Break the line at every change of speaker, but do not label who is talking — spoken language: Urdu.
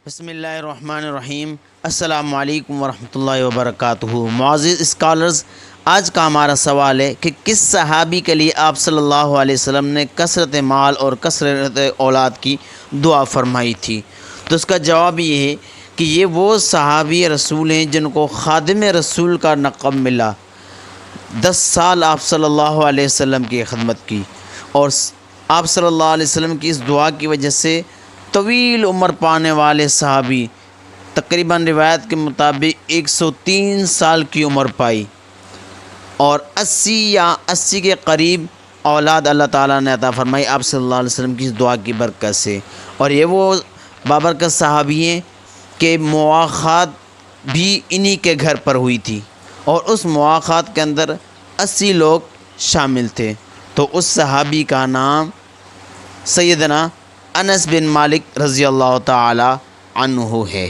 بسم اللہ الرحمن الرحیم۔ السلام علیکم ورحمۃ اللہ وبرکاتہ۔ معزز اسکالرز، آج کا ہمارا سوال ہے کہ کس صحابی کے لیے آپ صلی اللہ علیہ وسلم نے کثرت مال اور کثرت اولاد کی دعا فرمائی تھی؟ تو اس کا جواب یہ ہے کہ یہ وہ صحابی رسول ہیں جن کو خادم رسول کا لقب ملا۔ 10 سال آپ صلی اللہ علیہ وسلم کی خدمت کی، اور آپ صلی اللہ علیہ وسلم کی اس دعا کی وجہ سے طویل عمر پانے والے صحابی تقریباً روایت کے مطابق 103 سال کی عمر پائی، اور 80 کے قریب اولاد اللہ تعالیٰ نے عطا فرمائی آپ صلی اللہ علیہ وسلم کی اس دعا کی برکت سے۔ اور یہ وہ بابرکت صحابی ہیں کہ مواخات بھی انہی کے گھر پر ہوئی تھی، اور اس مواخات کے اندر 80 لوگ شامل تھے۔ تو اس صحابی کا نام سیدنا انس بن مالک رضی اللہ تعالی عنہ ہے۔